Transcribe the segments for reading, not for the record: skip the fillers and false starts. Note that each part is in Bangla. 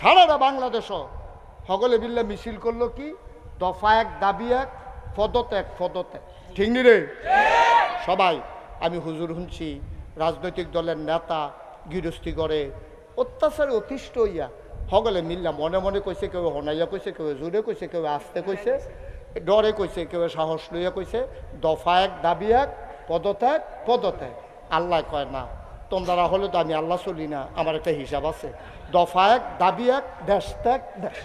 সারাটা বাংলাদেশও সকলে মিললে মিছিল করলো কি দফা এক দাবি এক পদত্যাগ পদত্যাগ, ঠিক নি রে? সবাই আমি হুজুর শুনছি রাজনৈতিক দলের নেতা গৃহস্থী করে অত্যাচারে অতিষ্ঠ হইয়া সকলে মিললা মনে মনে কইছে, কেউ হনাইয়া কইছে, কেউ জোরে কইছে, কেউ আস্তে কইছে, ডরে কইছে, কেউ সাহস লইয়া কইছে দফা এক দাবি এক পদত্যাগ পদত্যাগ। আল্লাহ কয় না, তোমরা হলে তো আমি আল্লাহ চলি না, আমার একটা হিসাব আছে। দফা এক দাবি এক দেশ ত্যাগ দেশ।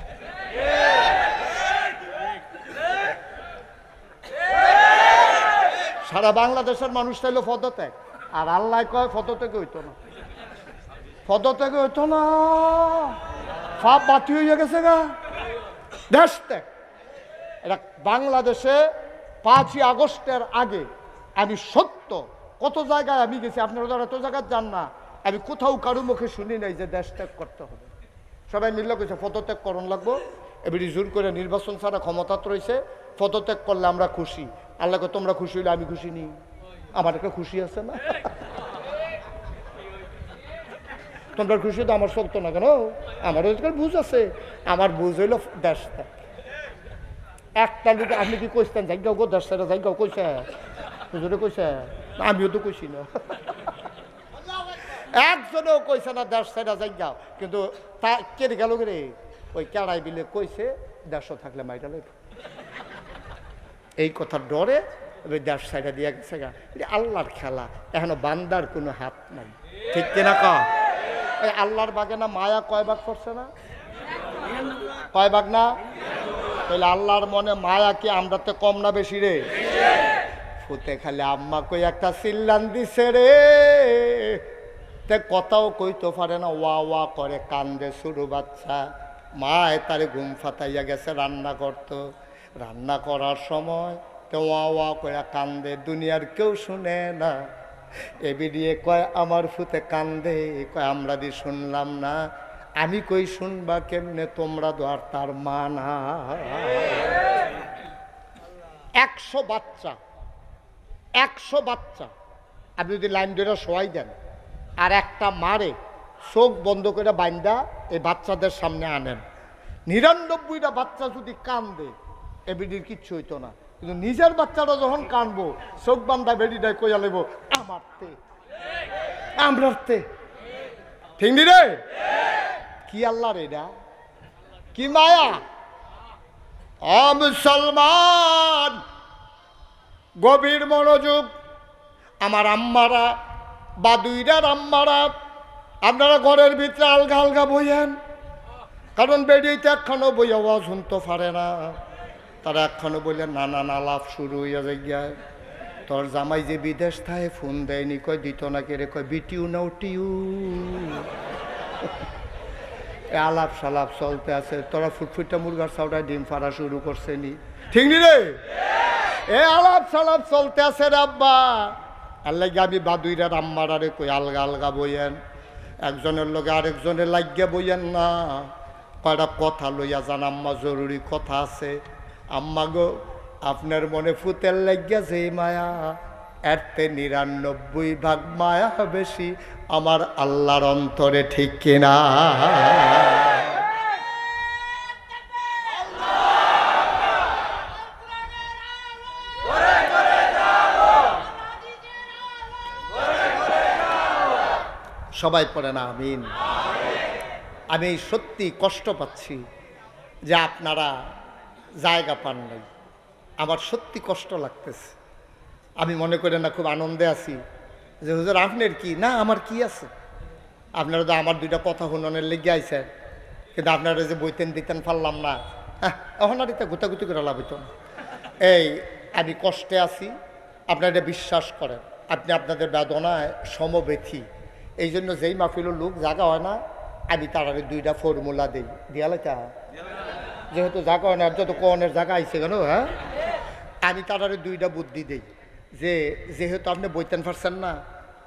সারা বাংলাদেশের মানুষ চাইলো পদত্যাগ, আর আল্লাহ কয় পদত্যাগ হইতো না, পদত্যাগ হইতো না, সব বাতি হইয়া গেছে গা দেশ ত্যাগ। এটা বাংলাদেশে 5ই আগস্টের আগে আমি সত্য কত জায়গায় আমি গেছি, আপনারা যারা এত জায়গায় যান না, আমি কোথাও কারো মুখে শুনি নাই যে দেশ ত্যাগ করতে হবে। সবাই মিললে কইছে পদত্যাগ করণ লাগবো, এবারে জোর করে নির্বাচন ছাড়া ক্ষমতাত রয়েছে, পদত্যাগ করলে আমরা খুশি। আল্লাহকে তোমরা খুশি হইলে আমি খুশি নি, আমার একটা খুশি আছে না? তোমরা খুশি তো আমার চলতো না কেন? আমার বুঝ আছে, আমার বুঝ হইল দেশ ত্যাগ। একটা লোক আপনি কি কইতেন জায়গাও গো দেশ ত্যাগ জায়গাও কইছে, হুজুরে কইছে, আমিও তো কইছি না, একজনেও কইছে না দেশ ত্যাগ জায়গাও, কিন্তু তা কেটে গেল রে ওই কেড়াই বিলে কইছে দেশও থাকলে মাইটা লইব, এই কথার ডরে দেশ সাইডা দিয়ে গেছে গা। আল্লাহর খেলা, এখনো বান্দার কোনো হাত নাই, ঠিক কিনা ক? এই আল্লাহর বাগে না মায়া কয় ভাগ করছে না, কয় ভাগ না? তাহলে আল্লাহর মনে মায়া কি আমরাতে কম না বেশি রে? ফুতে খালি আম্মা কই একটা চিল্লান দিছে রে, তে কথাও কইতে পারে না, ওয়া ওয়া করে কান্দে শুরু বাচ্চা। মায় তারে ঘুম ফাতাইয়া গেছে রান্না করতো, রান্না করার সময় তো ওয়া ওয়া করে কান্দে, দুনিয়ার কেউ শুনে না। এবিডিয়ে কয় আমার ফুতে কান্দে, কয় আমরা দি শুনলাম না। আমি কই শুনবা কেমনে, তোমরা তো আর তার মা না। 100 বাচ্চা, 100 বাচ্চা আপনি যদি লাইন ধরে শোয়াই দেন আর একটা মারে চোখ বন্ধ করে বাইন্দা এই বাচ্চাদের সামনে আনেন, 99টা বাচ্চা যদি কান্দে এবিডির কিচ্ছু হইতো না। কিন্তু নিজের বাচ্চারা যখন কানবো চোখ বান্ধা বেডিটাই কইয়া লেব আমারতে আমরাতে, ঠিক নি রে? কি আল্লাহ রে, এটা কি মায়া? মুসলমান গভীর মনোযোগ। আমার আম্মারা বা দুইটার আম্মারা, আপনারা ঘরের ভিতরে আলগা আলগা বইয়েন, কারণ বেডিতে একখানো বই আওয়াজ শুনতে পারে না। তারা একখানো বললে নানা আলাপ শুরু হইয়া যায়, তোর জামাই যে বিদেশ থাকে ফোন দেয়নি, কয় দিত না কে রে, কয় বিটিউ না উটিউ, আলাপ সালাপ চলতে আছে। তোরা ফুটফুটটা মুরগার চাউটায় ডিম ফাড়া শুরু করছে নি, ঠিক নি রে? এ আলাপ সালাপ চলতে আছে রে আব্বা। আল্লাহ আমি বাদুইরা আম্মারারে কই আলগা আলগা বইয়েন, একজনের লগে আরেকজনের লাগিয়া বইয়েন না, কয়টা কথা লইয়া যান, আম্মা জরুরি কথা আছে। আম্মা গো, আপনার মনে ফুতের লাগিয়া যে মায়া, এরতে 99 মায়া বেশি আমার আল্লাহর অন্তরে, ঠিক কিনা? সবাই পড়ে না আমিন। আমি সত্যি কষ্ট পাচ্ছি যে আপনারা জায়গা পান নাই, আমার সত্যি কষ্ট লাগতেছে। আমি মনে করি না খুব আনন্দে আছি যে হুজুর আপনার কি না, আমার কি আছে? আপনারা তো আমার দুইটা কথা শুনানোর লেগে আইছেন, কিন্তু আপনারা যে বইতেন দিতেন পারলাম না, হ্যাঁ এখন আর এটা গুতাগুতি করে লাভ হইতো না। এই আমি কষ্টে আছি, আপনারা এটা বিশ্বাস করেন, আপনি আপনাদের বেদনায় সমবেথী। এই জন্য যেই মাহফিলের লোক জায়গা হয় না, আমি তারারে 2টা ফর্মুলা দিই, দিয়ালেটা যেহেতু জায়গা হয় না, যত কনের জায়গা আইছে কেন, হ্যাঁ আমি তারারে 2টা বুদ্ধি দিই যে যেহেতু আপনি বইতেন পারছেন না,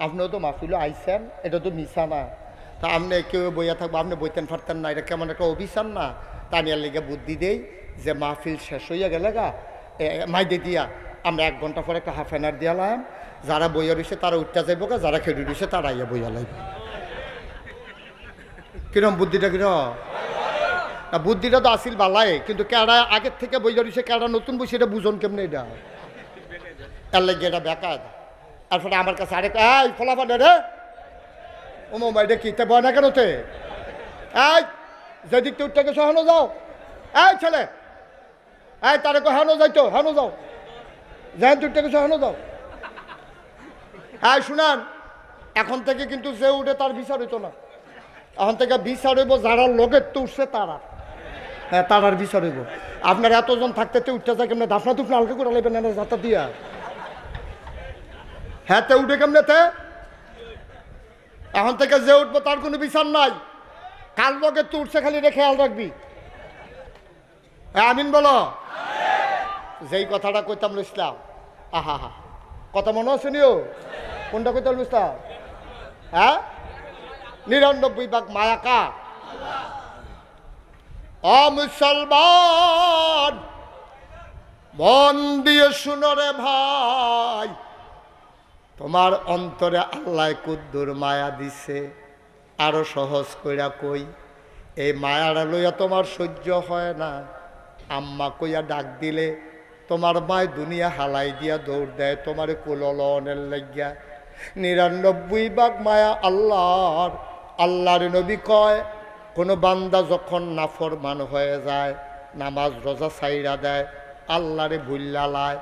আপনিও তো মাহফিলও আইছেন, এটা তো মিশা না, তা আপনি কেউ বইয়া থাকবো, আপনি বইতেন পারতেন না, এটা কেমন একটা অভিশাপ না? তা আমি আর লেগে বুদ্ধি দেই যে মাহফিল শেষ হইয়া গেলে গা মাইদে দিয়া আমরা 1 ঘন্টা পরে একটা হাফ অ্যান আওয়ার দিয়ালাম, যারা বইয়া রয়েছে তারা উঠতে যাইব গা, যারা খেটে রয়েছে তারা ইয়া বইয়া লাগবে। কিরম বুদ্ধিটা কিরম? না বুদ্ধিটা তো আসিল বালায়, কিন্তু কেডা আগের থেকে বই ধরিছে, কেডা নতুন বই সেটা বুঝন কেমনে, এটা এর লাগে এটা বেকার। তারপরে আমার কাছে আরেক এই ফলাফল রে ও মোমা এটা কিতে বয় না কেনতে, এই যেদিক তো উঠতে গেছো হেনো যাও, এই ছেলে এই তারে হেনো যাইতো, হেনো যাও, যেন উঠতে গেছো হেনো যাও। এই শুনান, এখন থেকে কিন্তু যে উঠে তার বিচার হইতো না, এখন থেকে বিচার হইব যারা লোকের তো উঠছে তারা, হ্যাঁ তারার বিচার হইব। আপনার এতজন থাকতে উঠতে যায় কেমনে, দাফনা তুফনা হালকা করে লাগবেন না যাতা দিয়া, হ্যাঁ তে উঠে কেমনে তে, এখন থেকে যে উঠবো তার কোনো বিচার নাই, কার লোকের তো উঠছে খালি রে খেয়াল রাখবি। আমিন বলো। যেই কথাটা কইতাম ইসলাম, আহা হা কথা মনে আছে নিও, কোনটা কইতাম ইসলাম, হ্যাঁ ৯৯ মায়া কার, ও মুসলমান মন দিয়ে শুনো রে ভাই, তোমার অন্তরে আল্লাহ কুদ্দুর মায়া দিছে, আরো সহজ কইরা কই, এই মায়াটা লইয়া তোমার সহ্য হয় না, আম্মা কইয়া ডাক দিলে তোমার মায় দুনিয়া হালাই দিয়া দৌড় দেয় তোমারে কোলনের লাগিয়া। ৯৯ মায়া আল্লাহর, আল্লাহর নবী কয় কোনো বান্দা যখন নাফরমান হয়ে যায়, নামাজ রোজা ছাইরা দেয়, আল্লাহরে ভুল্লা লায়,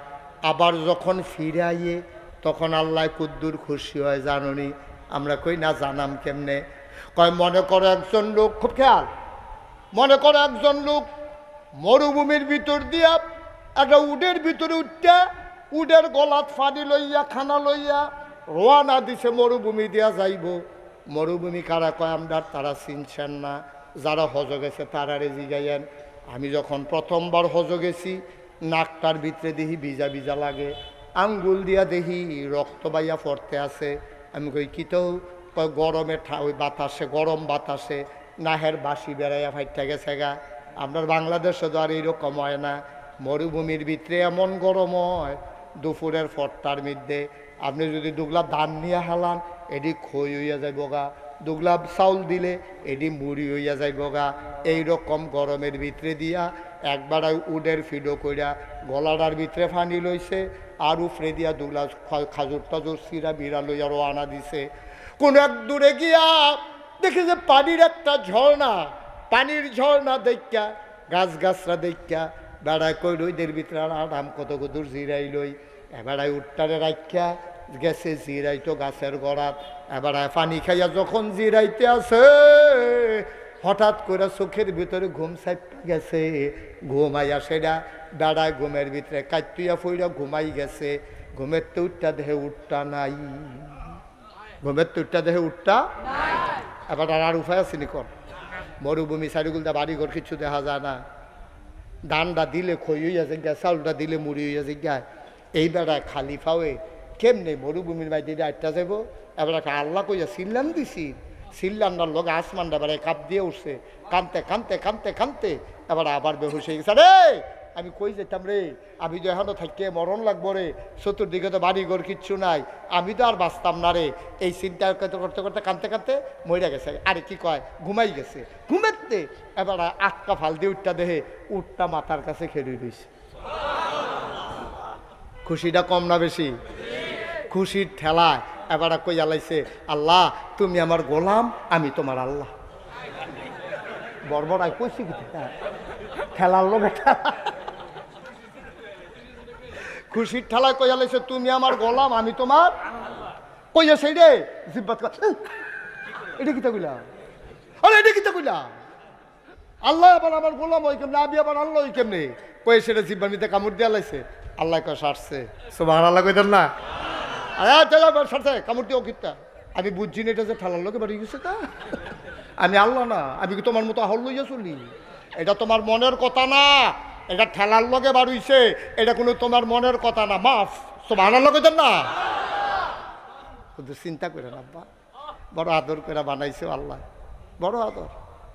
আবার যখন ফিরে আইয়ে তখন আল্লাহ কুদ্দুর খুশি হয়, জানুনি। আমরা কই না জানাম কেমনে, কয় মনে করো একজন লোক, খুব খেয়াল, মনে করো একজন লোক মরুভূমির ভিতর দিয়া একটা উডের ভিতরে উঠতে, উডের গলাত ফানি লইয়া খানা লইয়া রোয়ানা দিছে, মরুভূমি দিয়া যাইব। মরুভূমি কারা কয় আমরা, তারা চিনছেন না, যারা হজ গেছে তারারে জিগাইয়েন। আমি যখন প্রথমবার হজ গেছি, নাকটার ভিতরে দেখি ভিজা ভিজা লাগে, আঙ্গুল দিয়া দেখি রক্ত বাইয়া পড়তে আছে। আমি কই কি তো, কয় গরমে ওই বাতাসে, গরম বাতাসে নাহের বাসি বেড়াইয়া ফাইটটা গেছে গা। আপনার বাংলাদেশে তো আর এইরকম হয় না, মরুভূমির ভিতরে এমন গরম হয়, দুপুরের 4টার মধ্যে আপনি যদি দুগলা ধান নিয়ে হালান এটি খই হইয়া যাইব গা, দুগলা চাউল দিলে এটি মুড়ি হইয়া যাইব গা। এইরকম গরমের ভিতরে দিয়া একবার উডের ফিডো কইরা গলাটার ভিতরে ফানি লইছে, আর উফরে দিয়া দুগলা খাজুর টাজুর সিরা বিরা লইয়া রোয়ানা দিছে। কোন এক দূরে গিয়া দেখে যে পানির একটা ঝর্ণা, পানির ঝর্ণা দেখা, গাছ গাছরা দেখা বেড়ায় কই রইদের ভিতরে আরাম কত দূর জিরাই লই, এবারায় উঠটারে রাখিয়া গেছে জিরাইতো গাছের গড়াত। এবারায় পানি খাইয়া যখন জিরাইতে আছে, হঠাৎ করে চোখের ভিতরে ঘুম চাইপা গেছে, ঘুমাইয়া সেটা বেড়ায় ঘুমের ভিতরে কাটুইয়া ফইরা ঘুমাই গেছে। ঘুমের তো উঠটা দেহে উঠটা নাই, ঘুমের তো উঠটা দেহে উঠটা, এবার আর উপায় আছে নিকন, মরুভূমি চারিগুলটা বাড়িঘর কিছু দেখা যায় না, ধানটা দিলে খই হইয়া যায়, চাউলটা দিলে মুড়ি হইয়া যায়। এই বেড়ায় খালি ফাওয়ে কেমনে মরুভূমির বাইরে আটটা যাব। এবার আল্লাহ কইয়া সিল্লান দিছি, সিল্লান্নার লোক আসমানটা এবারে কাপ দিয়ে উঠছে, কানতে কানতে কানতে কানতে এবার আবার বেহুশ হয়ে গেছে। রে আমি কই যেতাম রে, আমি তো এখনো থাকিয়ে মরণ লাগবো রে, চতুর্দিকে তো বাড়িঘর কিচ্ছু নাই, আমি তো আর বাঁচতাম না রে। এই চিন্তা করতে করতে কানতে কানতে মইরা গেছে। আরে কি কয়, ঘুমাই গেছে। ঘুমেতে এবার আটকা ফাল দিয়ে উঠটা দেহে উঠটা মাথার কাছে খেলে দিয়েছে। খুশিটা কম না বেশি? খুশির ঠেলায় এবার কই আলাইছে, আল্লাহ তুমি আমার গোলাম, আমি তোমার আল্লাহ। বর্বরাই কইছি কি ঠেলার লোক, খুশির ঠেলায় কই আলাইছে তুমি আমার গোলাম, আমি তোমার। কইয়া সেই রে জিব্বাত, এটা কিতা কইলা, আরে এটা কিতা কইলা, আল্লাহ আবার আমার গোলাম ওই কেমনে, আমি আবার আল্লাহ ওই কেমনে, কই সেটা জিব্বার নিতে কামড় দিয়ে লাইছে। আল্লাহ কয় সারছে, সুবহানাল্লাহ কইতেন না, সারছে কামড় দিয়ে কিতা। আমি বুঝছি না এটা যে ঠেলার লোকে বাড়ি গেছে তা, আমি আল্লাহ না, আমি কি তোমার মতো আহল লইয়া চলি? এটা তোমার মনের কথা না, এটা ঠেলার লগে বাড়ুইছে, এটা কোনো তোমার মনের কথা না। মাফ, সুবহানাল্লাহ কইতেন না। শুধু চিন্তা করে না, আব্বা বড় আদর করে বানাইছে আল্লাহ, বড় আদর।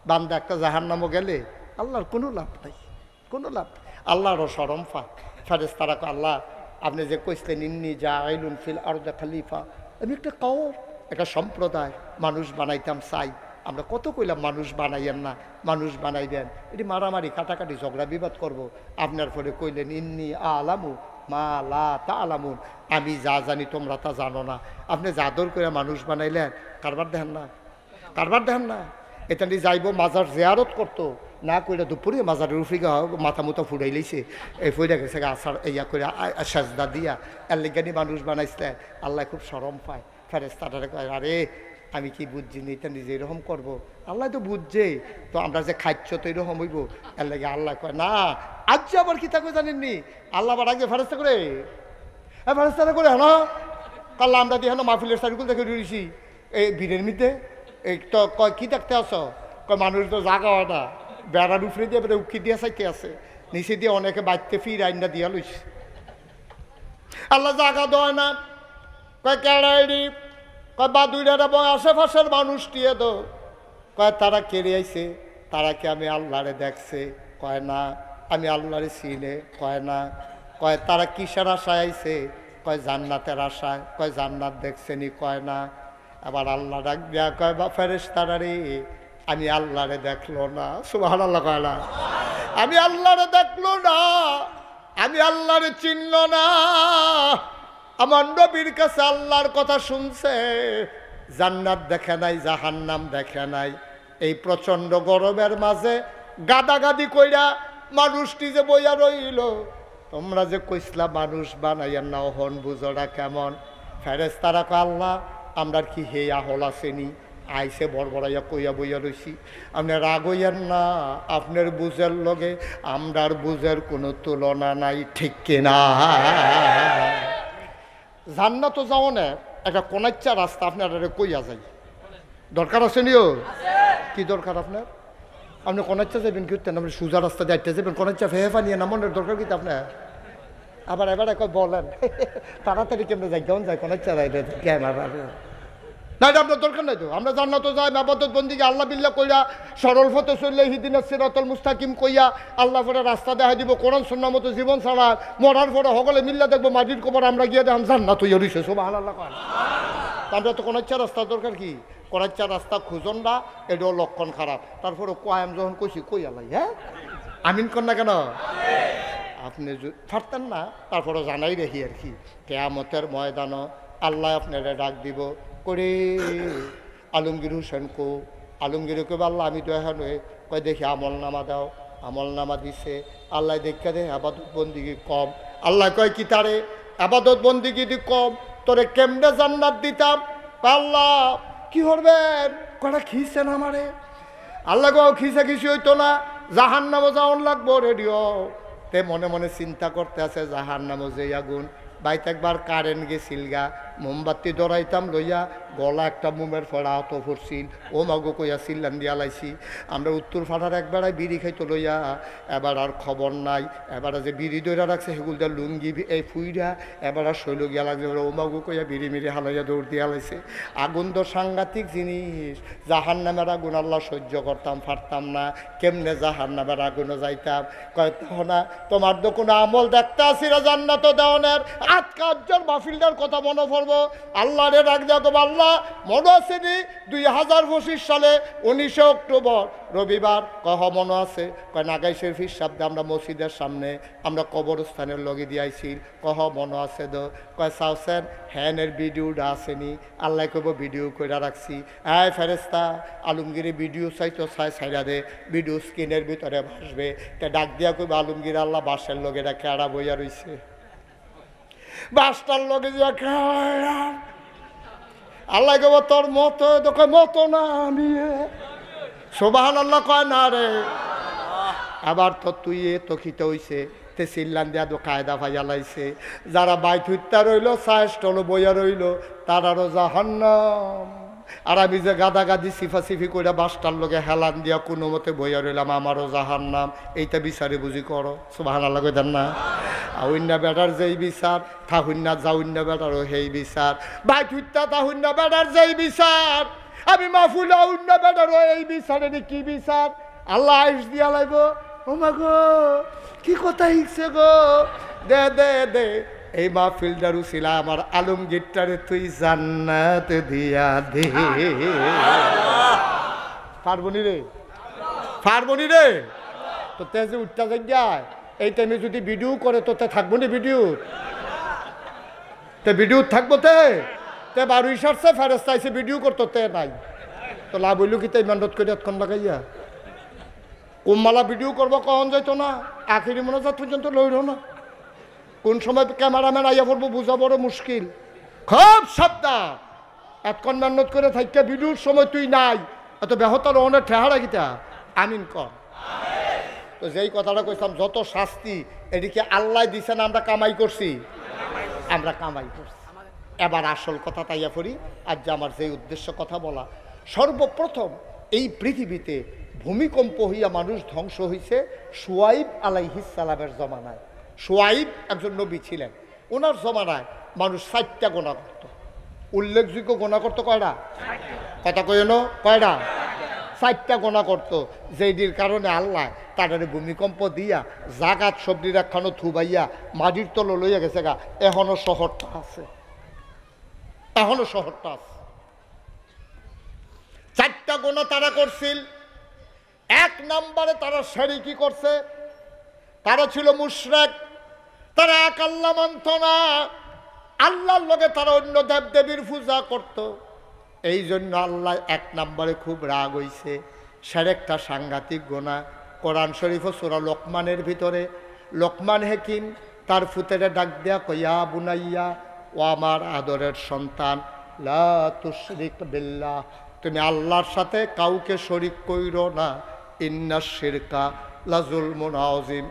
বান্দা একটা জাহান্নামও গেলে আল্লাহর কোনো লাভ নাই, কোনো লাভ। আল্লাহরও শরম পাক। ফেরেশতারা কয়, আল্লাহ আপনি যে কইসলেন ইন্নী জাইলুন ফিল আরদি খলিফা, আমি একটা কওম, একটা সম্প্রদায় মানুষ বানাইতাম চাই, আমরা কত কইলাম মানুষ বানাইয়েন না, মানুষ বানাইবেন, এটি মারামারি কাটাকাটি ঝগড়া বিবাদ করব। আপনার পরে কইলেন ইন্নি আলামু মা লা তালামুন, আমি যা জানি তোমরা তা জানো না। আপনি জাদর করে মানুষ বানাইলেন, কারবার দেখেন না, কারবার দেখেন না। এটা নিয়ে যাইব মাজার জিয়ারত করতো না কইরা দুপুরে মাজারের উফরিগা মাথা মুথা ফুড়াই লইছে, এই ফুড়া গেছে আসার ইয়া করে সাজদা দিয়া এর লেগানি মানুষ বানাইছে। আল্লাহ খুব শরম পায়, ফেরেশতারা কয় আরে আমি কি বুঝছি না, এটা নিজে এরকম করবো। আল্লাহ তো বুঝছে, তো আমরা যে খাচ্ছ তো এরকম হইব। এর লেগে আল্লাহ কয় না, আজ আবার কি থাকবে জানেননি, আল্লাহ আবার আগে ফেরেশতা করে ফেরেশতারা করে হ্যাঁ কাল্লা আমরা দিয়ে হ্যাঁ মাহফিলের সার্কুল দেখে রয়েছি এই ভিড়ের মধ্যে। এই তো কয় কি দেখতে আসো, কয় মানুষ তো জাগা হয় না, বেড়ার উপরে দিয়ে বেড়ে উকি দিয়ে চাইতে আছে, নিচে দিয়ে অনেকে বাড়তে ফির আইনটা দিয়া লইছে। আল্লাহ জাগা দেয় না, কয় কেড়াইডি, কয় বাদুইরা বয় আশেপাশের মানুষ দিয়ে দো, কয় তারা কেড়ে আইছে, তারা কি আমি আল্লাহরে দেখছে, কয় না। আমি আল্লাহরে চিনে, কয় না। কয় তারা কিসের আশায় আইছে, কয় জান্নাতের আশায়, কয় জান্নাত দেখছেনি, কয় না। আবার আল্লাহ ডাক দিয়া কয় বা ফেরেশতারা রে আমি আল্লাহরে দেখলো না, সুবহানাল্লাহ কয় না, আমি আল্লাহরে দেখলো না, আমি আল্লাহরে চিনল না। আমার নবীর কাছে আল্লাহর কথা শুনছে, জান্নাত দেখে নাই, জাহান্নাম দেখে নাই। এই প্রচন্ড গরমের মাঝে গাদাগাদি কইরা মানুষটি যে বইয়া রইল, তোমরা যে কইসলা মানুষ বানাইয়া না, হন বুঝোরা কেমন। ফেরেশতারা কয় আল্লাহ আমরা কি হেয়া হল আসেনি, আইসে বড়বড়াইয়া কইয়া বইয়া রইছি, আপনি রাগ হইয়ান না, আপনার বুঝের লগে আমরার বুঝের কোনো তুলনা নাই, ঠিক কিনা। জান্নাত যাও না, একটা কোনাচ্চা রাস্তা আপনার কইয়া যাই, দরকার আছে নিও, কি দরকার আপনার? আপনি কোনাচ্চা যাবেন কি, আপনি সোজা রাস্তা যাইতে যাবেন, কোনাচ্চা ফেফা নিয়ে নামনের দরকার কি আপনার? আবার এবার একবার বলেন তাড়াতাড়ি কেমন যাই, কেমন যায় কোনাচ্চা কেন না, এটা আপনার দরকার নাই তো। আমরা জান্নাত যাই ইবাদত বন্দিকে আল্লাহ বিল্লাহ কইরা সরল পথে চললে হিদিনাস সিরাতাল মুস্তাকিম কইয়া আল্লাহ পরে রাস্তা দেখা দিব, কোরআন সুন্নাহ মতো জীবন ছাড়া মরার পরে সকলে মিল্লা দেখবো মাটির কবর, আমরা গিয়ে দেখলাম জান্নাত হইয়া রইছে, সুবহানাল্লাহ কয়। আমরা তো কোনাচ্চা রাস্তার দরকার কি, কোনাচ্চা রাস্তা খুঁজন না, এটাও লক্ষণ খারাপ। তারপরে কয়াম যখন কইছি কই আল্লাহ, হ্যাঁ আমিন কর না কেন, আপনি ছাড়তেন না। তারপরে জানাই রেখি আর কি, কিয়ামতের ময়দানও আল্লাহ আপনারা ডাক দিব করে আলমগীর হোসেন কো, আলমগীর কো আল্লাহ আমি তো এখন কয় দেখি আমল নামা দাও, আমল নামা দিছে। আল্লাহ দেখা দে আবাদত বন্দিগি কম, আল্লাহ কয় কি তারে আবাদত বন্দিগি দি কম, তোরে কেমনে জান্নাত দিতাম। আল্লাহ কি করবেন, কটা খিসেন আমারে। আল্লাহ কও খিসা খিসি হইতো না, জাহান্নামও যাওয়ান লাগবো রেডিও। তে মনে মনে চিন্তা করতে আছে জাহান্নামও যে আগুন, বাইতে একবার কারেন্ট গেছিল গা, মোমবাতি ধরাইতাম লইয়া, গলা একটা মোমের ফড়া আহত পড়ছিল, ও মাগো কইয়া চিল্লান দিয়া লাইছি। আমরা উত্তর ফাটার একবারায় বিড়ি খাইতো লইয়া, এবার আর খবর নাই, এবার যে বিড়ি দইরা রাখছে সেগুলো দিয়ে লুঙ্গি এই ফুইরা এবার আর শৈল গিয়া লাগছে, ও মাগো কইয়া বিড়ি মিড়ি হালাইয়া দৌড় দিয়া লাইছে। আগুন তো সাংঘাতিক জিনিস, জাহান্নামের আগুন আল্লাহ সহ্য করতাম পারতাম না, কেমনে জাহান্নামের আগুনও যাইতাম। কয়তো না তোমার তো কোনো আমল দেখতে আসি না জান্নাত দেওয়ানের, আজকে আজকের মাহফিলটার কথা মনে পড়বো। আল্লাহ রে ডাক দেওয়া, আল্লাহ মনে আসেনি 2025 সালে 19 অক্টোবর রবিবার, কহ মনে আছে, কয় নাগাই শরীফের শব্দে আমরা মসজিদের সামনে আমরা কবরস্থানের লগে দিয়াইছি, কহ মনে আছে তো, কয় চাওছেন হ্যানের ভিডিওটা আসেনি, আল্লাহ কব ভিডিও করে রাখছি। হ্যাঁ ফেরেস্তা আলমগীরে ভিডিও চাইতো চাই ছাইরা দে, ভিডিও স্ক্রিনের ভিতরে ভাসবে। তা ডাক দিয়া কইব আলমগীর আল্লাহ বাসের লগে রাখে আড়া বইয়া রইছে, বাসটার লগে দিয়া খায়া আল্লাহ কব তোর মতো, তোকে মতো না আমি, সুবহানাল্লাহ কয় না রে। আবার তো তুই তো খিতে হইছে, তে চিল্লান দিয়া তো কায়দা ভাইয়া লাইছে, যারা বাইত হইতা রইল সাহেস্টল বইয়া রইল তারারও জাহান্নাম। আর আমি যে গাদাগাদি সিফাসিফি কইরা বাসটার লোকে হেলান দিয়া কোনো মতে বইয়া রইলাম, আমারও জাহান্নাম। এইটা বিচারে বুঝি করো, সুবহানাল্লাহ কইতেন না। আউন্না বেটার যেই বিচার, থাহুন্না যাউন্না বেটারও সেই বিচার, বাইত হইতা তাহুন্না বেটার যেই বিচার, আমি মাহফুল আউন্না বেটারও এই বিচারে কি বিচার। আল্লাহ আইস দিয়া লাইব, ও মা গো কি কথা হিকছে গো, দে দে দে এই মাহফিলটার উছিলা আমার আলমগীরটারে তুই জান্নাত দিয়া দে। পারবনি রে, পারবনি রে। তো তে যে উঠতে যায় এই টাইমে যদি ভিডিও করে তো তে থাকবো নি ভিডিও, তে ভিডিও থাকবো তে তে বারো ইসারছে ফেরেস্তা এসে ভিডিও করতো তে নাই। তো লাভ হইল কি তাই মেহনত করে এতক্ষণ লাগাইয়া কুম্মালা ভিডিও করবো কখন যাইতো না, আখিরি মনোজাত পর্যন্ত লইল না। কোন সময় ক্যামেরাম্যান আইয়া পড়বো বোঝা বড় মুশকিল। খুব সাবধান, এতক্ষণ মেহনত করে থাকতে ভিডিওর সময় তুই নাই, এত ব্যাহতার অনেক ঠেহারা গীতা আমিন কর। তো যেই কথাটা কইতাম যত শাস্তি এদিকে আল্লাহ দিছেন, আমরা কামাই করছি, আমরা কামাই করছি। এবার আসল কথা তাইয়া পড়ি। আজ যে আমার যে উদ্দেশ্য কথা বলা, সর্বপ্রথম এই পৃথিবীতে ভূমিকম্প হইয়া মানুষ ধ্বংস হইছে শুয়াইব আলাইহিস সালামের জমানায়। শুয়াইব একজন নবী ছিলেন, ওনার জমানায় মানুষ 60টা গোনা করত। উল্লেখযোগ্য গোনা করতো কয়টা? কথা কইন কয়টা? 60টা গোনা করত, যেটির কারণে আল্লাহ তাদের ভূমিকম্প দিয়া জাগাত সবজির একখানো থুবাইয়া মাটির তল লইয়া গেছে গা। এখনো শহরটা আছে, এখনো শহরটা আছে। 4টা গোনা তারা করছিল। 1 নম্বরে তারা শিরকি করছে, তারা ছিল মুশরিক, তারা এক আল্লাহ মানত না, আল্লাহর লগে তারা অন্য দেবদেবীর পূজা করত। এই জন্য আল্লাহ 1 নম্বরে খুব রাগ হইছে। শিরকটা সাংঘাতিক গোনা। কোরআন শরীফ সূরা লোকমানের ভিতরে লোকমান হাকিম তার ফুতেরে ডাক দেয়া কইয়া বুনাইয়া, ও আমার আদরের সন্তান, লা তুশরিক বিল্লাহ, তুমি আল্লাহর সাথে কাউকে শরিক কইরো না, ইন্নাশ শিরকা লাযুলমুন আযীম।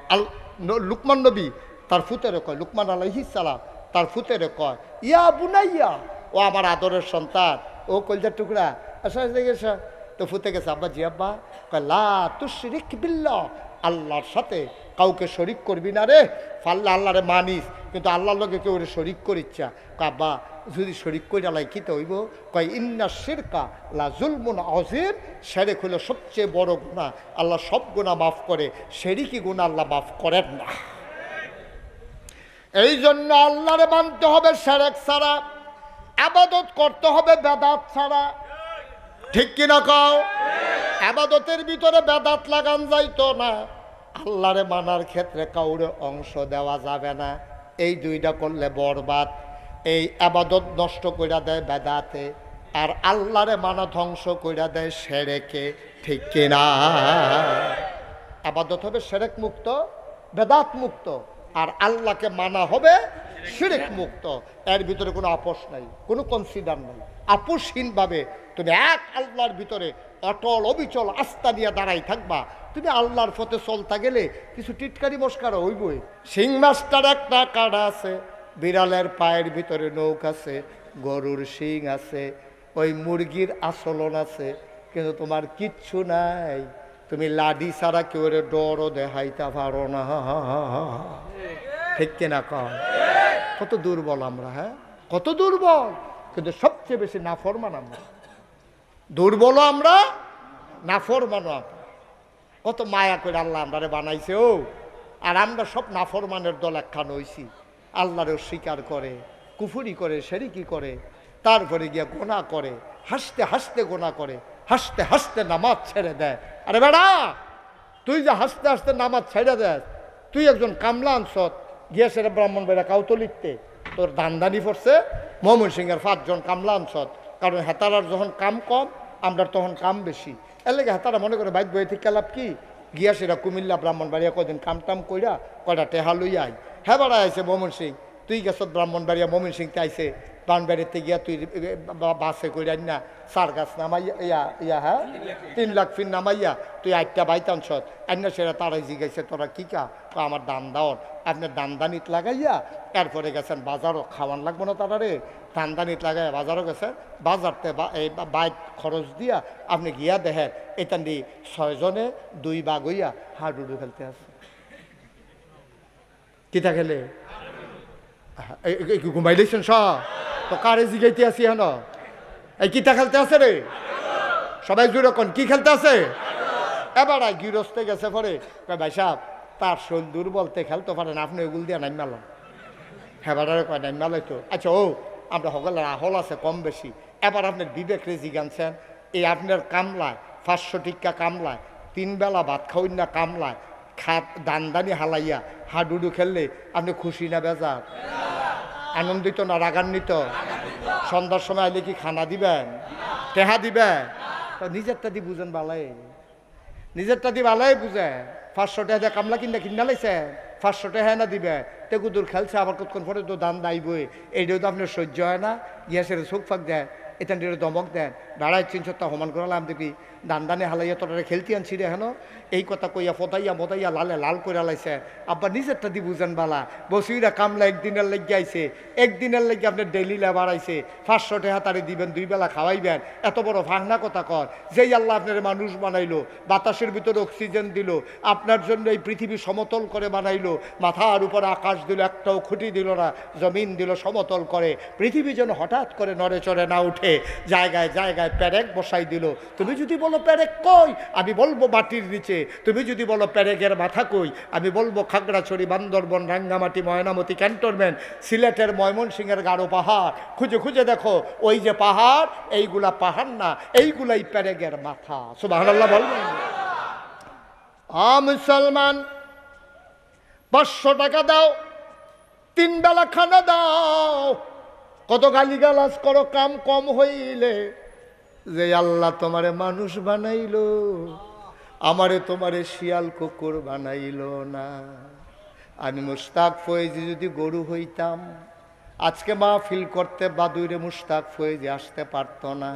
লুকমান নবী তার ফুতেরে কয়, লুকমান আলাইহিস সালাম তার ফুতেরে কয়, ইয়া বুনাইয়া, ও আমার আদরের সন্তান, ও কলজার টুকরা, আসা গেছে। তো ফুতে গেছে, আব্বা জি আব্বা, কয় লা তুশরিক বিল্লাহ, আল্লাহর সাথে কাউকে শরিক করবি না রে। পারলে আল্লাহরে মানিস, কিন্তু আল্লাহর লগে কেউ শরিক করিচ্ছা। আব্বা যদি শরিক কইরা লাই কি তো হইব? কয় ইন্না শিরকা লা যুলমুন আযীম, শিরক হলো সবচেয়ে বড় গুনাহ, আল্লাহ সব গুনাহ মাফ করে, শিরকি গুনাহ আল্লাহ মাফ করেন না। এই জন্য আল্লাহরে মানতে হবে শিরক ছাড়া, ইবাদত করতে হবে বেদাত ছাড়া। ঠিক কিনা কও? ইবাদতের ভিতরে বেদাত লাগান যাইতো না, আল্লাহরে মানার ক্ষেত্রে কাউরে অংশ দেওয়া যাবে না। এই দুইটা করলে বরবাদ। এই ইবাদত নষ্ট কইরা দেয় বেদাতে, আর আল্লাহরে মানা ধ্বংস কইরা দেয় শিরকে। ঠিক কিনা? ইবাদত হবে শিরক মুক্ত, বেদাত মুক্ত, আর আল্লাহকে মানা হবে শিরক মুক্ত। এর ভিতরে কোনো আপোষ নাই, কোনো কনসিডার নাই। আপোষহীনভাবে তুমি এক আল্লাহর ভিতরে অটল অবিচল আস্থা নিয়ে দাঁড়াই থাকবা। তুমি আল্লাহর পথে চলতে গেলে কিছু টিটকারি মস্কারা হইবই। সিং মাস্টার একটা কাটা আছে, বিড়ালের পায়ের ভিতরে নৌক আছে, গরুর শিং আছে, ওই মুরগির আচলন আছে, কিন্তু তোমার কিচ্ছু নাই। তুমি লাডি ছাড়া কেউ ডরও দেখাইতে পারো না। ঠিক কিনা কম? কত দুর্বল আমরা, হ্যাঁ কত দুর্বল। কিন্তু সবচেয়ে বেশি নাফরমান আমরা, দুর্বল আমরা, নাফরমান আমরা। কত মায়া করে আল্লাহ আমরারে বানাইছে ও, আর আমরা সব নাফরমানের দল একখান হইছি। আল্লাহরেও স্বীকার করে, কুফুরি করে, শিরকি করে, তারপরে গিয়া গোনা করে, হাসতে হাসতে গোনা করে, হাসতে হাসতে নামাজ ছেড়ে দেয়। আরে বেড়া, তুই যে হাসতে হাসতে নামাজ ছেড়ে দেয়, তুই একজন কামলা আনছত গিয়া সেটা ব্রাহ্মণবাড়িয়া কাউতলিতে তোর দানদানি পড়ছে, ময়মনসিংহের 5 জন কামলা আনছত। কারণ হেতারার যখন কাম কম, আমরা তখন কাম বেশি। এর লেগে হেতারা মনে করে বাইক বই থেকে লাভ কি, গিয়া সেটা কুমিল্লা ব্রাহ্মণবাড়িয়া কদিন কাম টাম কইরা কয়টা টেহা লইয়া আই। হ্যাঁ বাড়া আইসে ময়মনসিং, তুই গেছ ব্রাহ্মণবাড়িয়া, ময়মনসিংতে আইসে ব্রাহ্মণবাড়িতে গিয়া তুই বাসে কইরা না 4 গাছ নামাইয়া ইয়া হ্যাঁ 3 লাখ ফির নামাইয়া তুই 8টা বাইতানছত আইনা, সেটা তারাই জিগাইছে তোরা কি কা? আমার দান দাওন, আপনার দানদানিত লাগাইয়া এরপরে গেছেন বাজারও, খাওয়ান লাগবো না তারা রে, দানদানিত লাগাইয়া বাজারও গেছেন, বাজারতে এই বাইক খরচ দিয়া আপনি গিয়া দেখেন এখান দিয়ে 6 জনে 2 বাঘ হইয়া হাডুডু খেলতে আছে। কিতা খেলে? ঘুমাই দিয়েছেন সব তো, কারে জিগাইতে আছি হেন? এই কিতা খেলতে আছে রে? সবাই জুড়ে কোন কি খেলতে আছে? এবার গৃহস্থে গেছে পরে ভাই সাহেব তার শরীর দুর্বলতে খেলতে পারেন, আপনি ওগুল দিয়ে নাম মেলাম। হ্যাঁ কয় নাম মেলাই তো। আচ্ছা ও আমরা সকলের আহল আছে কম বেশি, এবার আপনার বিবেক রেজি গানছেন, এই আপনার কামলায় 500 টিক্কা কামলায়, 3 বেলা ভাত খাওয়াই না কামলায়, দানদানি হালাইয়া হাডুডু খেললে আপনি খুশি না বেজার? আনন্দিত না রাগান্বিত? সন্ধ্যার সময় আইলে কি খানা দিবেন, টেহা দিবেন? তো নিজেরটা দিয়ে বুঝেন বালাই, নিজেরটা দিয়ে বালাই বুঝে। 500 টাকা দিয়ে কামলা কিনা লাইছে, 500 টাকা না দিবে, টেকুদুর খেলছে, আবার কতক্ষণ পরে তো দান দাইবই, এইটাও তো আপনার সহ্য হয় না। গ্যাসের চোখ ফাঁক দেয়, এটা দমক দেন, বেড়ায় 300 সমান করালাম দেখি দানে হালাইয়া তোরা খেলতে আনছি রে হেন, এই কথা কইয়া ফতাইয়া মতাইয়া লালে লাল করে লাইছে। আব্বা নিজেরটা দি বুঝেন বালা, বসুইরা কামলা একদিনের লেগে আইছে, একদিনের লেগে আপনার ডেইলি লেবার আইছে, 500 টাকা তারে দিবেন, 2 বেলা খাওয়াইবেন, এত বড় ভাঙনা কথা কর। যেই আল্লাহ আপনার মানুষ বানাইলো, বাতাসের ভিতরে অক্সিজেন দিল, আপনার জন্য এই পৃথিবী সমতল করে বানাইলো, মাথার উপরে আকাশ দিল, একটাও খুঁটি দিল না, জমিন দিল সমতল করে, পৃথিবী যেন হঠাৎ করে নড়ে চড়ে না উঠে, জায়গায় জায়গায় প্যারেক বসাই দিল। তুমি যদি বলো প্যারেক কই, আমি বলবো মাটির নিচে। তুমি যদি বলো প্যারেকের মাথা কই, আমি বলবো খাগড়াছড়ি, বান্দরবন, রাঙ্গামাটি, ময়নামতি, ক্যান্টনমেন্ট, সিলেটের ময়মনসিংহের গাঢ় পাহাড়। খুঁজে খুঁজে দেখো, ওই যে পাহাড়, এইগুলা পাহাড় না, এইগুলাই প্যারেকের মাথা। সুবহানাল্লাহ বলবেন? মুসলমান 500 টাকা দাও, 3 বেলা খানা দাও, কত গালিগালাজ করো কাম কম হইলে। যে আল্লাহ তোমারে মানুষ বানাইলো, আমারে তোমারে শিয়াল কুকুর বানাইলো না। আমি মুশতাক ফয়েজি যদি গরু হইতাম, আজকে মাহফিল করতে বাদুইরে মুশতাক ফয়েজি আসতে পারতো না।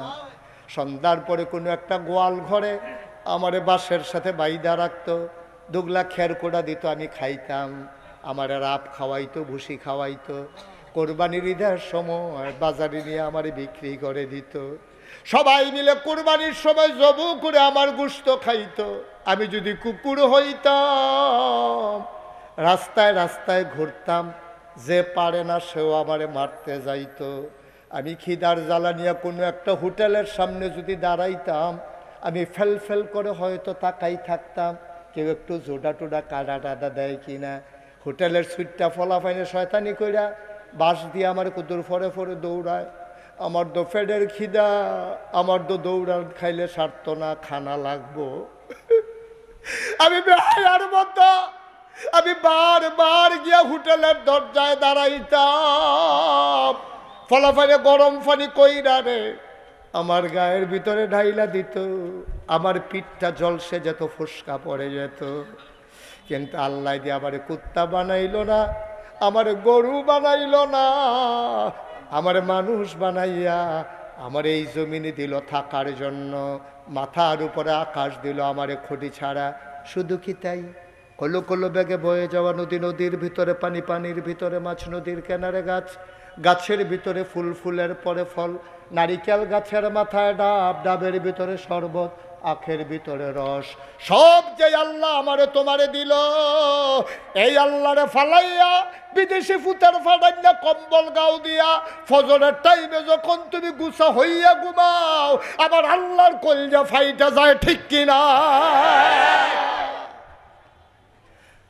সন্ধ্যার পরে কোনো একটা গোয়াল ঘরে আমারে বাঁশের সাথে বাইদা রাখতো, দুগলা খের কোড়া দিত, আমি খাইতাম, আমারে রাপ খাওয়াইতো, ভুসি খাওয়াইতো। কোরবানির ঈদের সময় বাজারে নিয়ে আমারে বিক্রি করে দিত। সবাই মিলে কোরবানির সময় জবু করে আমার গোশত খাইতো। আমি যদি কুকুর হইতাম, রাস্তায় রাস্তায় ঘুরতাম, যে পারে না সেও আমারে মারতে যাইতো। আমি খিদার জ্বালা নিয়ে কোনো একটা হোটেলের সামনে যদি দাঁড়াইতাম, আমি ফেল ফেল করে হয়তো তাকাই থাকতাম, কেউ একটু জোডা টোডা কাটা টাটা দেয় কিনা। হোটেলের সুইটটা ফলাফাইনে শয়তানি কইরা বাঁশ দিয়ে আমার কুতুর ফরে ফরে দৌড়ায়। আমার তো ফেডের খিদা, আমার তো দৌড়ান খাইলে সারত না, খানা লাগবো। আমি বেহায়ার মতো আমি বারবার গিয়া হোটেলের দরজায় দাঁড়াইতাম, ফলাফাইনে গরম পানি কইরা রে আমার গায়ের ভিতরে ঢাইলা দিত, আমার পিঠটা জলসে যেত, ফুসকা পড়ে যেত। কিন্তু আল্লাহ দিয়ে আমার কুত্তা বানাইলো না, আমার গরু বানাইলো না, আমার মানুষ বানাইয়া আমার এই জমিনে দিল থাকার জন্য। মাথার উপরে আকাশ দিল আমারে খুঁটি ছাড়া। শুধু কি তাই, কলো কলো বেগে বয়ে যাওয়া নদী, নদীর ভিতরে পানি, পানির ভিতরে মাছ, নদীর কিনারে গাছ, গাছের ভিতরে ফুল, ফুলের পরে ফল, নারিকেল গাছের মাথায় ডাব, ডাবের ভিতরে শরবত, আখের ভিতরে রস। সব যে আল্লাহ আমারে তোমারে দিল, এই আল্লাহরে ফালাইয়া বিদেশি ফুতের ফাটাইয়া কম্বল গাও দিয়া ফজরের টাইমে যখন তুমি গুছা হইয়া ঘুমাও, আবার আল্লাহর কলজা ফাইটা যায়, ঠিক কিনা?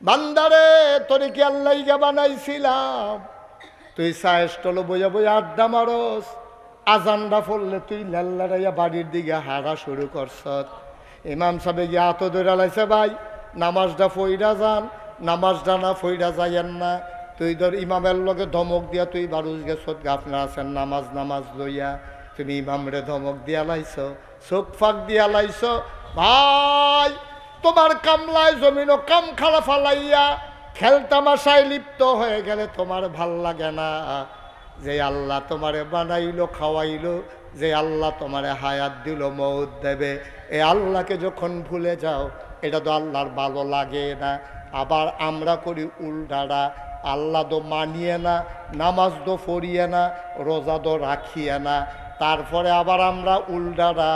বান্দারে তোরে কি আল্লাহকে বানাইছিলাম? তুই সাহেস্টলো বইয়া বইয়া আড্ডা মারস, আজানটা পড়লে তুই লাল্লারাইয়া বাড়ির দিকে হারা শুরু করছ। ইমাম সাহেব গিয়ে হাত ধরে লাইছে, ভাই নামাজটা ফইরা যান, নামাজটা না ফইরা যাইয়েন না। তুই ধর ইমামের লগে ধমক দিয়া তুই বারুস গেছত, গাফনা আছেন নামাজ নামাজ লইয়া, তুমি ইমামরে ধমক দিয়া লাইছ, চোখ ফাঁক দিয়া লাইছ। ভাই তোমার কামলায় জমিনও কাম খালা ফালাইয়া খেলতামাশায় লিপ্ত হয়ে গেলে তোমার ভাল লাগে না। যে আল্লাহ তোমারে বানাইলো, খাওয়াইলো, যে আল্লাহ তোমারে হায়াত দিল, মৌত দেবে, এই আল্লাহকে যখন ভুলে যাও, এটা তো আল্লাহর ভালো লাগে না। আবার আমরা করি উল্টাটা, আল্লাহ তো মানিয়ে না, নামাজ তো পড়িয়ে না, রোজা তো রাখিয়ে না, তারপরে আবার আমরা উল্টাটা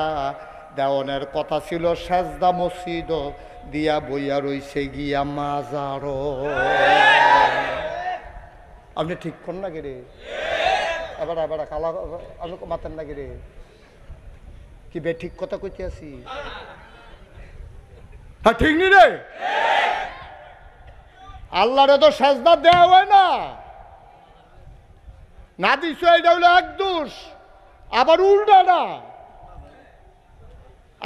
দেওয়ানের কথা ছিল সেজদা মসজিদ দিয়া বইয়া রইছে গিয়া মাজারো। আপনি ঠিক কর না রে? এবার এবার কালা আপনি মাতেন না রে? কি বে ঠিক কথা কইতে আছি? হ্যাঁ ঠিক নি রে? আল্লাহরে তো সেজদা দেওয়া হয় না, না দিছ এটা হলো এক দোষ। আবার উল্টা না,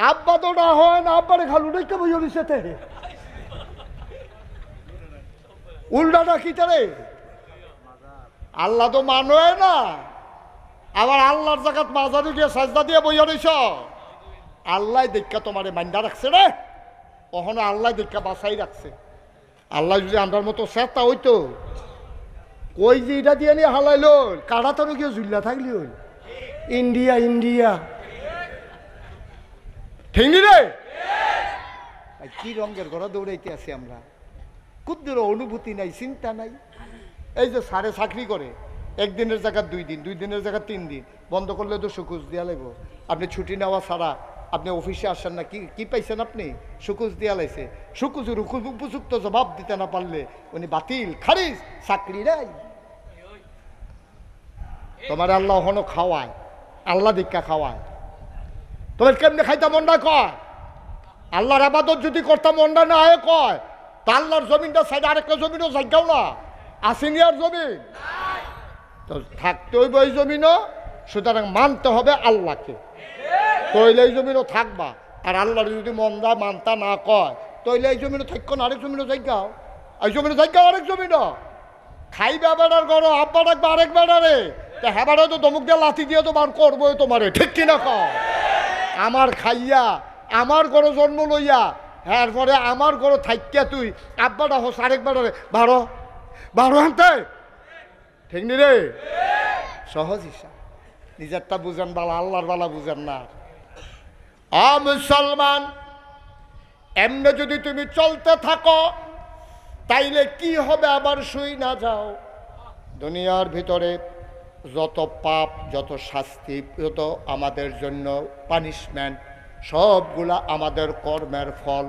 আব্বা তো না হয় না, আব্বারে খালু রেখে বইয়া দিছে, উল্টাটা কি তারে? আল্লাহ তো মানয় না, আবার আল্লাহর জায়গাত মাজারে গিয়ে সাজদা দিয়ে বইয়া রইছ। আল্লাহ দেখা তোমারে মাইন্ডা রাখছে রে, কখনো আল্লাহ দেখা বাঁচাই রাখছে। আল্লাহ যদি আমরার মতো চেষ্টা হইতো, কই যে এটা দিয়ে নিয়ে হালাইল কাটা তো গিয়ে ঝুল্লা থাকলি হইল। ইন্ডিয়া ইন্ডিয়া ঠিক নি রে? কি রঙের ঘরে দৌড়াইতে আছি আমরা, কুদ্দুর অনুভূতি নাই, চিন্তা নাই। এই যে সারে চাকরি করে, একদিনের জায়গা 2 দিন, 2 দিনের জায়গা 3 দিন, বন্ধ করলে তো সুকুজ দিয়া লাগবো। আপনি ছুটি নেওয়া ছাড়া আপনি অফিসে আসেন না, কি পাইছেন আপনি? সুকুজ দিয়া লাইছে। সুকুজের উপযুক্ত জবাব দিতে না পারলে উনি বাতিল, খারিজ, চাকরি নাই। তোমার আল্লাহ হনো খাওয়ায়, আল্লাহ দীক্ষা খাওয়ায়। তোমার কেমনে খাইতে মনটা কয়? আল্লাহর আবাদত যদি করতাম মনটা না হয় কয়, তা আল্লাহর জমিনটা সাইডে আরেকটা জমিনও জায়গাও না, আসেনি আর জমিন তো থাকতে হইব এই জমিনও। সুতরাং মানতে হবে আল্লাহকে, তৈলে এই জমিনও থাকবা। আর আল্লাহর যদি মন্দা মানতা না কয়, তৈলে এই জমিনও থাকো না, আরেক জমিনও জায়গাও, এই জমিনও জায়গাও, আরেক জমিনও খাইবে বেড়ার গড়ো, আব্বা ডাকবে আরেক বেড়ারে, তা হ্যাঁ বেড়া তো দমুক দিয়ে লাথি দিয়ে তোমার করবোই তোমারে, ঠিক কিনা কয়? আমার খাইয়া আমার ঘরে জন্ম লইয়া, হ্যাঁ পরে আমার ঘরে থাইকিয়া তুই আব্বাটা হোস আরেক বেড়ারে বারো বারো আনতে, ঠিক নি রে? সহজ হিসাব, নিজেরটা বুঝেন বালা, আল্লাহর বালা বুঝেন না। মুসলমান, এমনি যদি তুমি চলতে থাকো তাইলে কি হবে আবার শুই না যাও। দুনিয়ার ভিতরে যত পাপ, যত শাস্তি, যত আমাদের জন্য পানিশমেন্ট, সবগুলা আমাদের কর্মের ফল।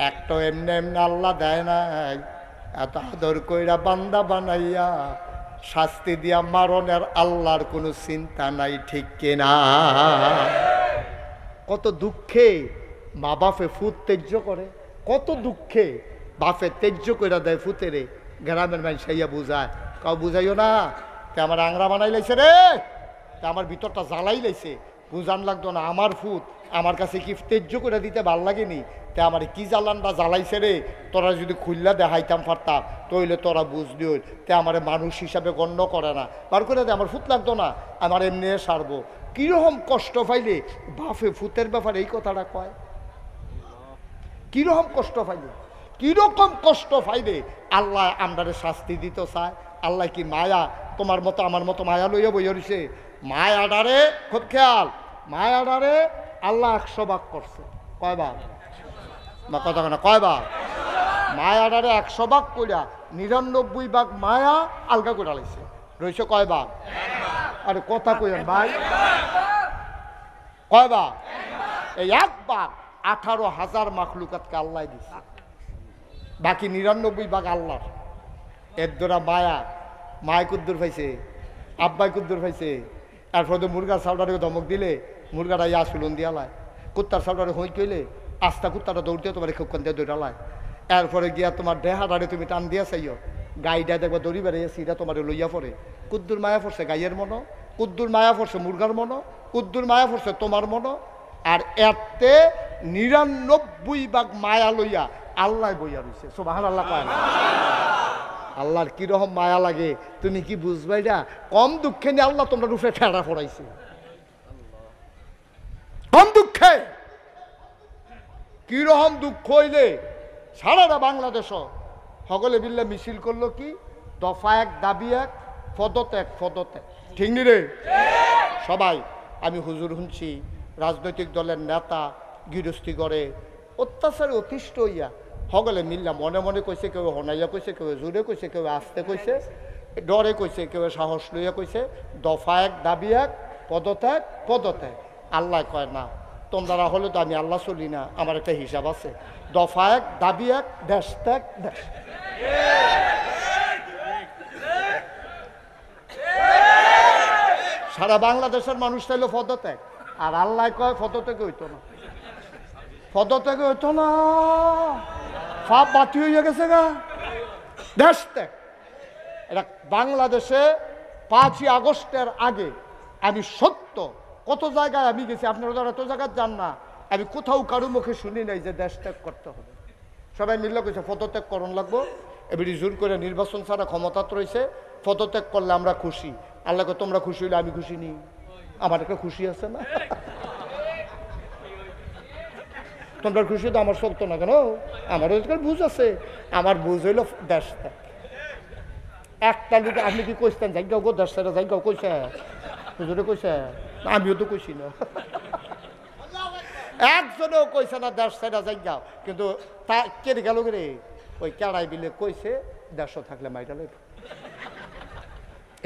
একটা এমনি এমনি আল্লাহ দেয় নাই, এত আদর কইরা বান্দা বানাইয়া শাস্তি দিয়া মারণের আল্লাহর কোনো চিন্তা নাই, ঠিক কিনা? কত দুঃখে মা বাপে ফুত তেজ্য করে, কত দুঃখে বাপে তেজ্য করে দেয় ফুতেরে। গ্রামের মানুষ সাইয়া বুঝায়, কাউ বুঝাইও না, তে আমার আংরা বানাই লাইছে রে, তে আমার ভিতরটা জ্বালাই লাইছে, বুঝান লাগতো না। আমার ফুত আমার কাছে কি তেজ্য করে দিতে ভাল লাগেনি, তে আমার কি জ্বালানটা জ্বালাইছে রে, তোরা যদি খুললা দেখাইতাম পারতাম তইলে তোরা বুঝলি হইল। তে আমার মানুষ হিসাবে গণ্য করে না, বার করে দে, আমার ফুত লাগতো না, আমার এমনি সারবো। কিরকম কষ্ট পাইলে বাপে ফুতের ব্যাপারে এই কথাটা কয়? কিরকম কষ্ট পাইলে, কিরকম কষ্ট পাইলে আল্লাহ আমরারে শাস্তি দিতে চায়? আল্লাহ কি মায়া তোমার মতো আমার মতো মায়া লইয়া বইয়া রইছে? মায়াডারে খুব খেয়াল, মায়াডারে আল্লাহ 100 ভাগ করছে। কয় ভাগ? না কথা না, কয় ভাগ? মায়াডারে 100 ভাগ কইরা 99 ভাগ মায়া আলগা করে লাইছে, রইছে কয় ভাগ? আরে কথা কইেন ভাই, কয় ভাগ? এই 1 ভাগ 18,000 মাখলুকাতকে আল্লাহ দিছে, বাকি 99 ভাগ আল্লাহর। এর দ্বারা মায়া, মায় কুদ্দুর পাইছে, আব্বাই কুদ্দুর পাইছে। এরপর তো মুরগার চাউডারে ধমক দিলে মুরগাটা ইয়া সুলন দিয়ালায়, কুত্তার চাউডারে হই কইলে আস্তা কুত্তাটা দৌড়তে তোমার খুবক্ষণ দিয়ে দৌড়ালায়। এরপরে গিয়া তোমার দেহাটারে তুমি টান দিয়া চাইও, গাইটা দেখবা দড়ি বেড়াইয়া সিটা তোমার লইয়া পড়ে। কুদ্দুর মায়া পড়ছে গাইয়ের মনো, কুদ্দুর মায়া পড়ছে মুরগার মনো, কুদ্দুর মায়া পড়ছে তোমার মনো। আর এতে 99 ভাগ মায়া লইয়া আল্লাহ বইয়া রইছে। সুবহানাল্লাহ কয় না? আল্লাহর কিরকম মায়া লাগে তুমি কি বুঝবাই না? কম দুঃখে নিয়ে আল্লাহ তোমরা রূপে ঠেড়া পড়াইছে, কম দুঃখে। কিরকম দুঃখ হইলে সারাটা বাংলাদেশ সকলে মিললে মিছিল করলো কি, দফা 1 দাবি 1, পদত্যাগ পদত্যাগ, ঠিক নি রে? সবাই আমি হুজুর শুনছি রাজনৈতিক দলের নেতা গৃহস্থী করে অত্যাচারে অতিষ্ঠ হইয়া সকলে মিললাম মনে মনে কইছে, কেউ হনাইয়া কইছে, কেউ জোরে কইছে, কেউ আস্তে কইছে, ডরে কইছে, কেউ সাহস লইয়া কইছে। দফা 1 দাবি 1, পদত্যাগ পদত্যাগ। আল্লাহ কয় না, তোমরা হলে তো আমি আল্লাহ চলি না, আমার একটা হিসাব আছে। দফা 1 দাবি 1, দেশ ত্যাগ দেশ। সারা বাংলাদেশের মানুষ চাইলো পদত্যাগ, আর আল্লাহ কয় পদত্যাগ হইতো না, পদত্যাগ হইতো না, সব বাতি হইয়া গেছে গা, দেশ ত্যাগ। এটা বাংলাদেশে 5ই আগস্টের আগে আমি সত্য কত জায়গায় আমি গেছি, আপনারা যারা এত জায়গায় যান না, আমি কোথাও কারো মুখে শুনি নাই যে দেশ ত্যাগ করতে হবে। সবাই মিললে কইছে পদত্যাগ করণ লাগবো, এবারে জোর করে নির্বাচন ছাড়া ক্ষমতা রয়েছে, পদত্যাগ করলে আমরা খুশি। আল্লাহকে তোমরা খুশি হইলে আমি খুশি নি, আমার একটা খুশি আছে না? তোমরা খুশি তো আমার চলতো না কেন? আমার বুঝ আছে, আমার বুঝ হইল দেশ ত্যাগ। একটা লোক আপনি কি কইছেন জায়গাও গো দেশ ছেড়ে জায়গাও কইছে, হুজুরে কইছে, আমিও তো কইছি না, একজনেও কইছে না দেশ ছেড়ে জায়গাও। কিন্তু তা কেটে গেল রে, ওই কেড়াই বিলে কইছে দেশও থাকলে মাইটা লইব,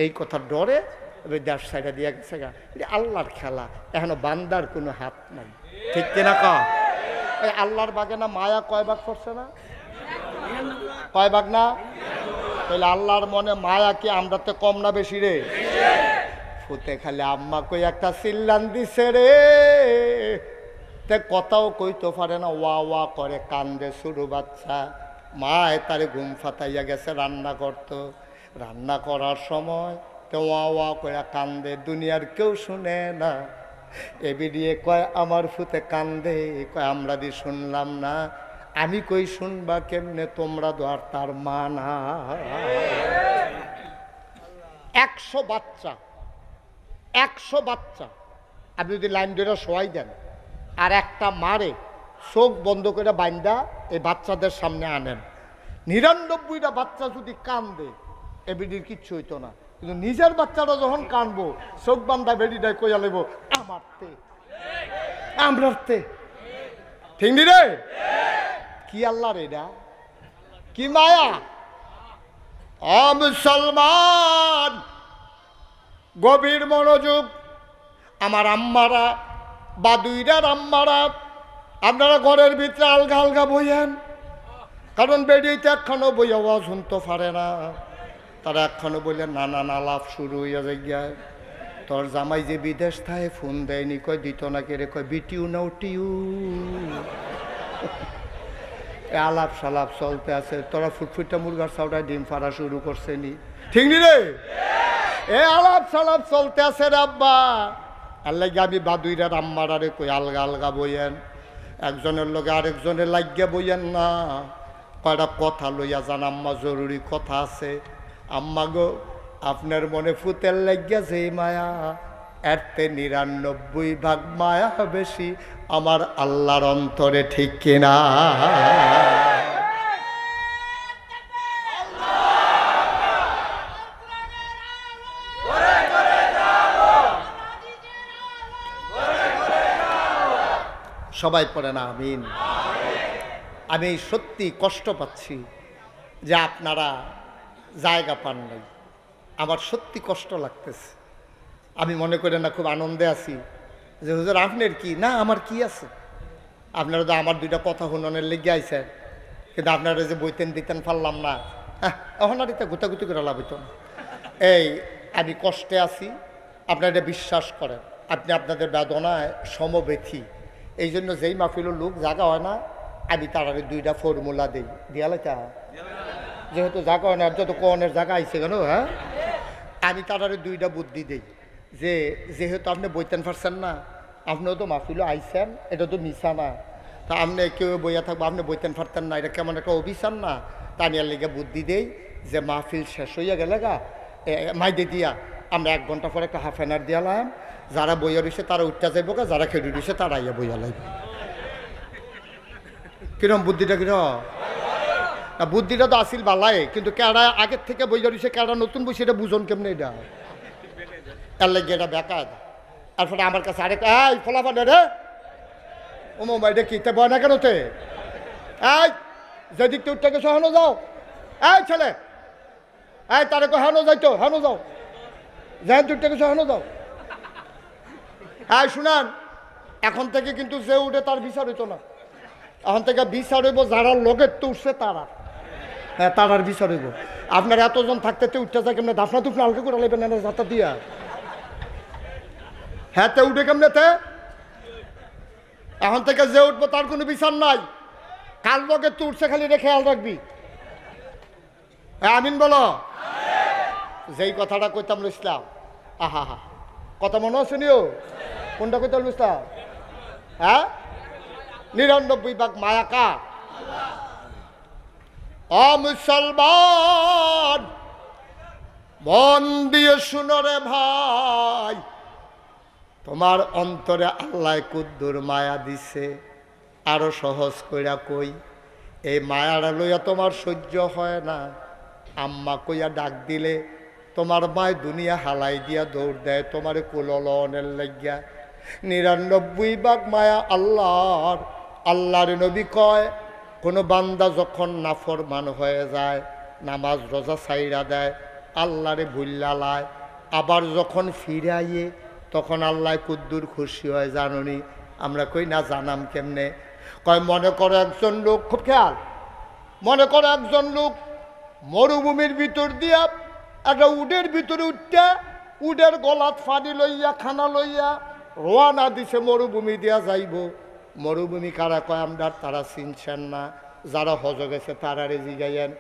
এই কথার ডরে ওই দেশ সাইডা দিয়ে গেছে গা। আল্লাহর খেলা, এখনো বান্দার কোনো হাত নাই, ঠিক কিনা কা? এই আল্লাহর বাগে না মায়া কয় ভাগ করছে না? কয় ভাগ না? তাহলে আল্লাহর মনে মায়া কি আমরাতে কম না বেশি রে? ফুতে খালি আম্মা কই একটা চিল্লান দিছে রে, তে কথাও কইতে পারে না, ওয়া ওয়া করে কান্দে শুরু বাচ্চা। মায় তারে ঘুম ফাতাইয়া গেছে রান্না করতো, রান্না করার সময় তো ওয়া ওয়া করে কান্দে, দুনিয়ার কেউ শুনে না। এবিডিয়ে কয় আমার ফুতে কান্দে, কয় আমরা দি শুনলাম না। আমি কই শুনবা কেমনে, তোমরা তো আর তার মা না। 100 বাচ্চা, 100 বাচ্চা আপনি যদি লাইন ধরে শোয়াই দেন আর একটা মারে চোখ বন্ধ করে বাইন্দা এই বাচ্চাদের সামনে আনেন, 99টা বাচ্চা যদি কান্দে এবিডির কিচ্ছু হইতো না। কিন্তু নিজের বাচ্চারা যখন কানবো চোখ বান্ধা বেডিটাই কইয়া লেব আমারতে, আমরাতে, ঠিক নি রে? কি আল্লাহর এটা, কি মায়া! মুসলমান গভীর মনোযোগ। আমার আম্মারা বা দুইটার আম্মারা, আপনারা ঘরের ভিতরে আলগা আলগা বইয়েন, কারণ বেডিতে একখানো বইয়া শুনতে পারে না। তারা একখানো বললেন না না না, লাভ শুরু হইয়া যায়। তোর জামাই যে বিদেশ থাকে ফোন দেয়নি, কয় দিত না কে রে, কয় বিটিউ না উটিউ, আলাপ সালাপ চলতে আছে। তোরা ফুটফুটটা মুরগার চাউটায় ডিম ফাড়া শুরু করছে নি, ঠিক নি রে? এ আলাপ সালাপ চলতে আছে রে আব্বা। আল্লাহ আমি বাদুইরা আম্মারারে কই আলগা আলগা বইয়েন, একজনের লগে আরেকজনের লাগিয়া বইয়েন না। কয়টা কথা লইয়া যান আম্মা, জরুরি কথা আছে। আম্মা গো, আপনার মনে ফুতের লাগিয়া যে মায়া, এরতে 99 মায়া বেশি আমার আল্লাহর অন্তরে, ঠিক কিনা? সবাই পড়ে না আমিন। আমি সত্যি কষ্ট পাচ্ছি যে আপনারা জায়গা পান নাই, আমার সত্যি কষ্ট লাগতেছে। আমি মনে করি না খুব আনন্দে আছি যে হুজুর আপনার কি না, আমার কি আছে? আপনারা তো আমার দুইটা কথা শুনানোর লেগে আইছেন, কিন্তু আপনারা যে বইতেন দিতেন পারলাম না, এখন আর এটা গুতাগুতি করে লাভ হইতো না। এই আমি কষ্টে আছি, আপনারা এটা বিশ্বাস করেন। আপনি আপনাদের বেদনায় সমবেথী, এই জন্য যেই মাহফিলের লোক জায়গা হয় না, আমি তার দুইটা ফর্মুলা দিই, দিয়ালেটা যেহেতু জায়গা হয় না, যত কনের জায়গা আইছে কেন, হ্যাঁ, আমি তার দুইটা বুদ্ধি দিই যে যেহেতু আপনি বইতেন পারছেন না, আপনিও তো মাহফিলও আইছেন, এটা তো মিশা না, তা আপনি কেউ বইয়া থাকবো, আপনি বইতেন পারতেন না, এটা কেমন একটা অভিশান না। তা আমি আর লেগে বুদ্ধি দেই যে মাহফিল শেষ হইয়া গেলে গা মাইদে দিয়া আমরা 1 ঘন্টা পরে একটা হাফ অ্যান আওয়ার দিয়ালাম, যারা বইয়া রয়েছে তারা উঠতে যাইব গা, যারা খেটে রয়েছে তারা আইয়া বইয়া লাগবে। কিরম বুদ্ধিটা, কিরম না? বুদ্ধিটা তো আসিল বালাই, কিন্তু কেডা আগের থেকে বইয়া রয়েছে, কেডা নতুন বই, সেটা বুঝন কেমনে? এটা এর লাগে এটা বেকা। তারপরে আমার কাছে আরেক এই ফলাফল রে, ও মোবাইল এটা কিনতে বয় না কেন? তে এই যেদিক তো উঠতে গেছো হেন যাও, এই ছেলে এই তারে কো হেন যাইতো, হেন যাও, যেহেন উঠতে গেছো হেন যাও। এই শুনান, এখন থেকে কিন্তু যে উঠে তার বিচার হইতো না, এখন থেকে বিচার হইব যারা লোকের তো উঠছে তারা, হ্যাঁ তারার বিচার হইব। আপনার এতজন থাকতে উঠতে যায় কেমনে? দাফনা তুফনা হালকা করে লাগবেন না যাতা দিয়া, হ্যাঁ তে উঠে কেমনে? তে এখন থেকে যে উঠবো তার কোনো বিচার নাই, কাল লোকের তো উঠছে খালি রে খেয়াল রাখবি। হ্যাঁ আমিন বলো। যেই কথাটা কইতাম লইসলাম, আহা হা কথা মনে আছে নিও, কোনটা কইতাম লইসলাম? হ্যাঁ 99 ভাগ মায়া কার? ও মুসলমান, মন দিয়ে শুনো রে ভাই, তোমার অন্তরে আল্লাহ কুদ্দুর মায়া দিছে। আরো সহজ কইরা কই, এই মায়াটা লইয়া তোমার সহ্য হয় না, আম্মা কইয়া ডাক দিলে তোমার মায় দুনিয়া হালাই দিয়া দৌড় দেয় তোমার কুললনের লাগিয়া। 99 ভাগ মায়া আল্লাহর। আল্লাহর নবী কয়, কোনো বান্দা যখন নাফরমান হয়ে যায়, নামাজ রোজা ছাইরা দেয়, আল্লাহরে ভুল্লা লায়, আবার যখন ফিরে আইয়ে তখন আল্লাহ কুদ্দুর খুশি হয়। জানুনি? আমরা কই না, জানাম কেমনে? কয়, মনে করো একজন লোক, খুব খেয়াল, মনে করো একজন লোক মরুভূমির ভিতর দিয়া একটা উডের ভিতরে উঠতে, উডের গলাত ফানি লইয়া খানা লইয়া রোয়ানা দিছে, মরুভূমি দিয়া যাইব। মরুভূমি কারা কয় আমরা? তারা চিনছেন না, যারা হজ গেছে তারারে জিগাইয়েন।